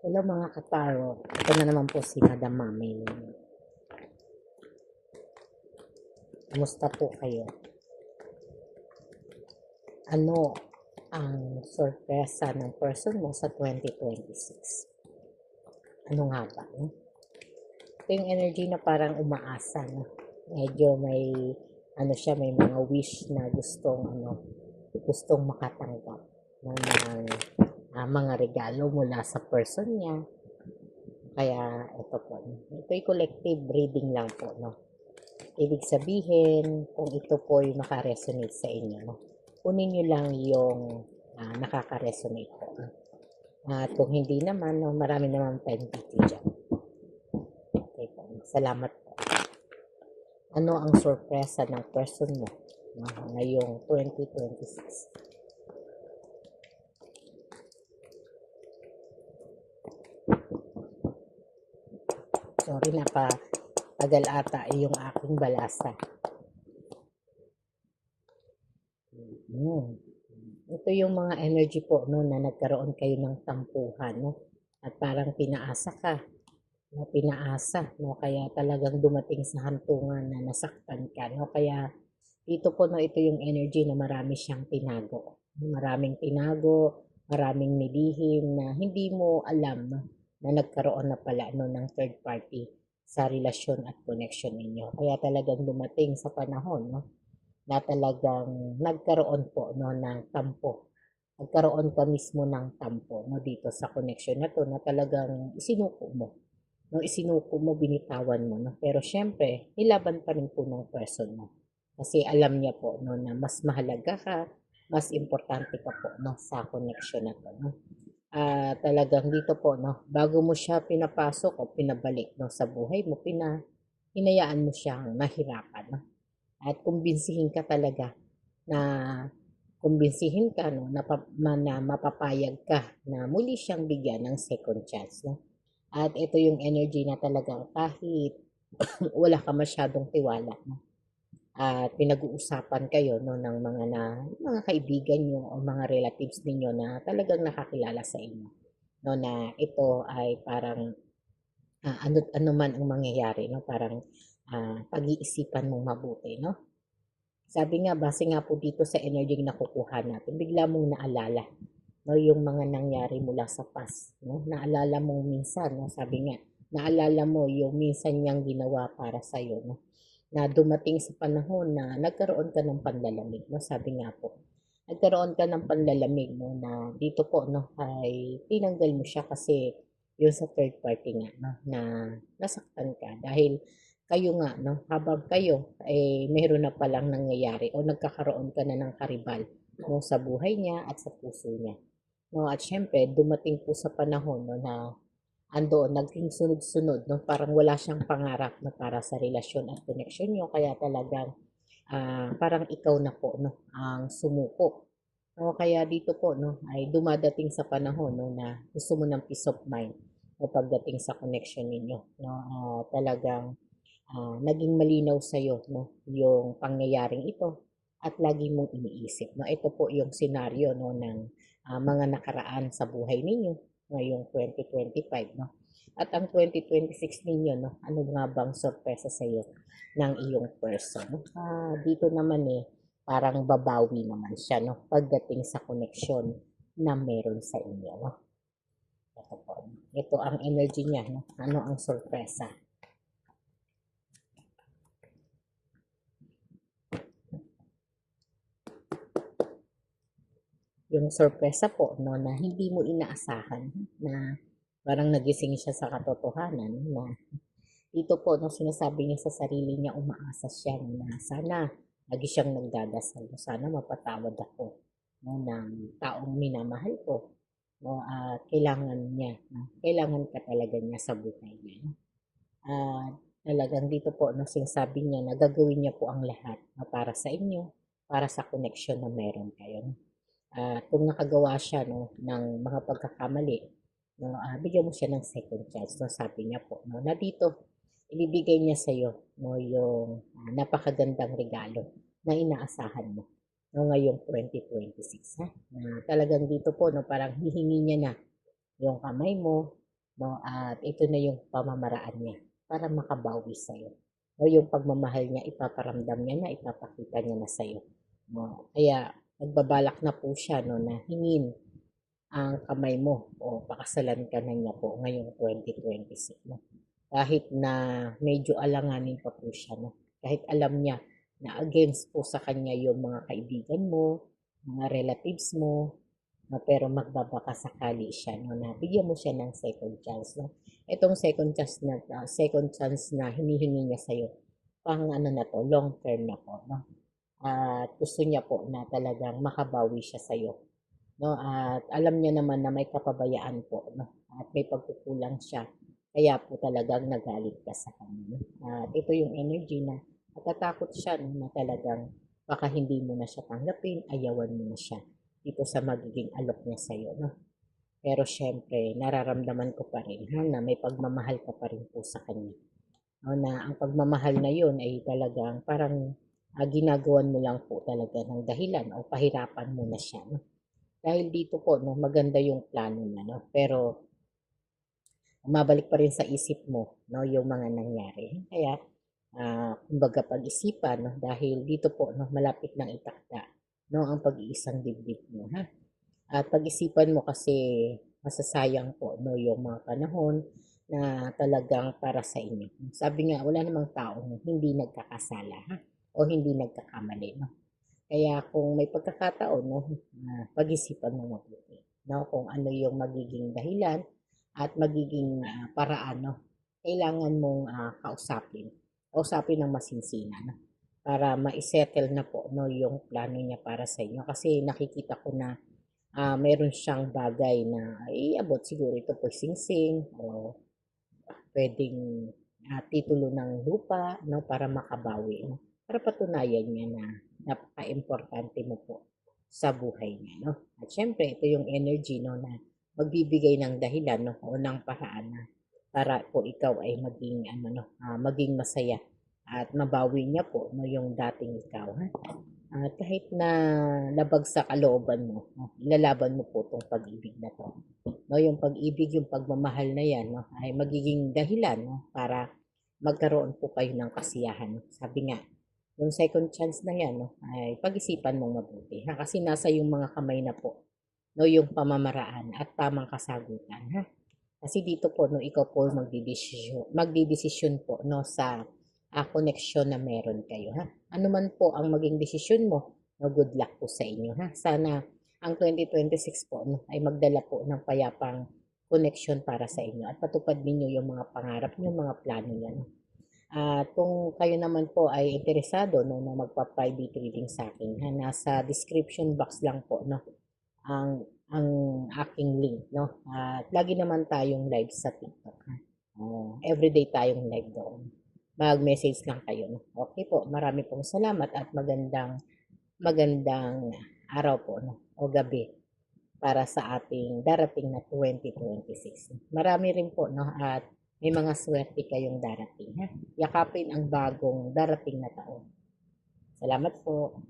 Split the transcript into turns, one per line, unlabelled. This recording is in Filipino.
Hello mga kataro, ito na naman po si Madam Mami. Kumusta po kayo? Ano ang sorpresa ng person mo sa 2026? Ano nga ba? No? Ito yung energy na parang umaasa. No? Medyo may may mga wish na gustong makatanggap ng mga regalo mula sa person niya. Kaya ito po, ito'y collective reading lang po, no? Ibig sabihin, kung ito po ay makaresonate sa inyo, no? Kunin nyo lang yung nakaka-resonate po. No? At kung hindi naman, no, marami naman tayong video dyan. Okay po. Salamat po. Ano ang sorpresa ng person mo ngayong 2026? Sorry na pa tagal ata yung aking balasa. Ito yung mga energy po no, na nagkaroon kayo ng tampuhan. No? At parang pinaasa ka. No? Pinaasa. No? Kaya talagang dumating sa hantungan na nasaktan ka. No? Kaya dito po no, ito yung energy na marami siyang tinago. Maraming tinago, maraming nilihim na hindi mo alam na nagkaroon na pala no, ng third party sa relasyon at connection ninyo. Kaya talagang dumating sa panahon no, na talagang nagkaroon po no, ng tampo. Nagkaroon ka mismo ng tampo no, dito sa connection na to na talagang isinuko mo. No, isinuko mo, binitawan mo. No? Pero syempre, nilaban pa rin po ng person mo. Kasi alam niya po no, na mas mahalaga ka, mas importante ka po no, sa connection na to. No? Talagang dito po, no, bago mo siya pinapasok o pinabalik no, sa buhay mo, hinayaan mo siyang mahirapan. No? At kumbinsihin ka talaga na kumbinsihin ka no, na mapapayag ka na muli siyang bigyan ng second chance. No? At ito yung energy na talagang kahit wala ka masyadong tiwala. No? At pinag-uusapan kayo no, ng mga kaibigan nyo o mga relatives ninyo na talagang nakakilala sa inyo. No, na ito ay parang ano man ang mangyayari. No? Parang pag-iisipan mong mabuti. No? Sabi nga, base nga po dito sa energy na nakukuha natin, bigla mong naalala no, yung mga nangyari mula sa past. No? Naalala mo minsan, no? Sabi nga, naalala mo yung minsan niyang ginawa para sa'yo. No? Na dumating sa panahon na nagkaroon ka ng panlalamig. No? Sabi nga po, nagkaroon ka ng panlalamig no, na dito po no, ay tinanggal mo siya kasi yung sa third party nga no, na nasaktan ka dahil kayo nga no, habang kayo meron na palang nangyayari o nagkakaroon ka na ng karibal no, sa buhay niya at sa puso niya. No, at syempre, dumating po sa panahon no, na andoon, naging sunod-sunod, no? Parang wala siyang pangarap na para sa relasyon at connection niyo, kaya talagang parang ikaw na po, no? Ang sumuko. No? Kaya dito po, no? Ay dumadating sa panahon, no? Na gusto mo ng peace of mind no? Pagdating sa connection ninyo, no? Talagang naging malinaw sa iyo no? Yung pangyayaring ito at lagi mong iniisip. No? Ito po yung senaryo no, ng mga nakaraan sa buhay ninyo ngayong 2025. No? At ang 2026 ninyo, no, ano nga bang sorpresa sa iyo ng iyong person? No? Dito naman parang babawi naman siya no, pagdating sa connection na meron sa inyo. No? Ito po. Ito ang energy niya. No? Ano ang sorpresa? Yung sorpresa po no, na hindi mo inaasahan na parang nagising siya sa katotohanan na dito po no, sinasabi niya sa sarili niya, umaasa siya na sana lagi siyang nagdadasal no, sana mapatawad ako no, ng taong minamahal ko no, at kailangan niya no, kailangan ka talaga niya sa buhay niya no? At talagang dito po no, sinasabi niya na gagawin niya po ang lahat no, para sa inyo, para sa connection na meron kayo no? Kung nakagawa siya no, ng mga pagkakamali, no, bigyan mo siya ng second chance. No, sabi niya po, no, na dito, ibibigay niya sa iyo no, yung napakagandang regalo na inaasahan mo no, ngayong 2026. Ha? Na talagang dito po, no, parang hihingi niya na yung kamay mo, no? At ito na yung pamamaraan niya para makabawi sa'yo. O yung pagmamahal niya, ipaparamdam niya na, ipapakita niya na sa'yo. No? Kaya nagbabalak na po siya no, na hingin ang kamay mo o pakasalan ka na niya po ngayong 2026. No? Kahit na medyo alanganin pa po siya. No? Kahit alam niya na against po sa kanya yung mga kaibigan mo, mga relatives mo, no, pero magbabaka sakali siya no, na bigyan mo siya ng second chance. No? Itong second chance na hinihingi niya sa iyo, pang ano na to, long term na po. No? At gusto niya po na talagang makabawi siya sa iyo. No? At alam niya naman na may kapabayaan po. No? At may pagkukulang siya. Kaya po talagang nagalit ka sa kanya. No? At ito yung energy na natatakot siya no, na talagang baka hindi mo na siya tanggapin, ayawan mo na siya dito sa magiging alok niya sa iyo. No? Pero syempre, nararamdaman ko pa rin ha, na may pagmamahal ka pa rin po sa kanya. No, na ang pagmamahal na yun ay talagang parang ginagawan mo lang po talaga ng dahilan o pahirapan mo na siya. No? Dahil dito po, no, maganda yung plano niya. No? Pero mabalik pa rin sa isip mo no, yung mga nangyari. Kaya, kumbaga pag-isipan, no, dahil dito po, no, malapit nang itakda no, ang pag-iisang dibdib mo. Ha? At pag-isipan mo kasi masasayang po no, yung mga panahon na talagang para sa inyo. Sabi nga, wala namang taong hindi nagkakasala ha? O hindi nagkakamali. No? Kaya kung may pagkakataon, no, pag-isipan mo mabuti. No? Kung ano yung magiging dahilan at magiging paraan, no? Kailangan mong kausapin. Kausapin ng masinsina. No? Para ma-settle na po no, yung plano niya para sa inyo. Kasi nakikita ko na meron siyang bagay na iabot siguro ito po singsing o pwedeng titulo ng lupa no, para makabawi. No? Para patunayan niya na napaka-importante mo po sa buhay niya. No? At syempre, ito yung energy no, na magbibigay ng dahilan no, o ng paraan na para po ikaw ay maging, maging masaya at mabawi niya po no, yung dating ikaw. Ha? At kahit na labag sa kalooban mo, no, ilalaban mo po itong pag-ibig na to. No, yung pag-ibig, yung pagmamahal na yan, no, ay magiging dahilan no, para magkaroon po kayo ng kasiyahan. Sabi nga, yung second chance na yan, no, ay pag-isipan mong mabuti. Ha? Kasi nasa yung mga kamay na po, no, yung pamamaraan at tamang kasagutan. Ha? Kasi dito po, no, ikaw po magdidesisyon po no, sa koneksyon na meron kayo. Ha? Ano man po ang maging desisyon mo, no, good luck po sa inyo. Ha? Sana ang 2026 po no, ay magdala po ng payapang koneksyon para sa inyo at patupad ninyo yung mga pangarap niyo, mga plano niyo. No? At kung kayo naman po ay interesado no, na magpa-private reading sa akin, ha, nasa description box lang po no, ang aking link. No? At lagi naman tayong live sa TikTok. Ha? Everyday tayong live doon. Mag-message lang kayo. No? Okay po, marami pong salamat at magandang araw po no? O gabi para sa ating darating na 2026. Marami rin po no? At may mga swerte kayong darating. Ha? Yakapin ang bagong darating na taon. Salamat po.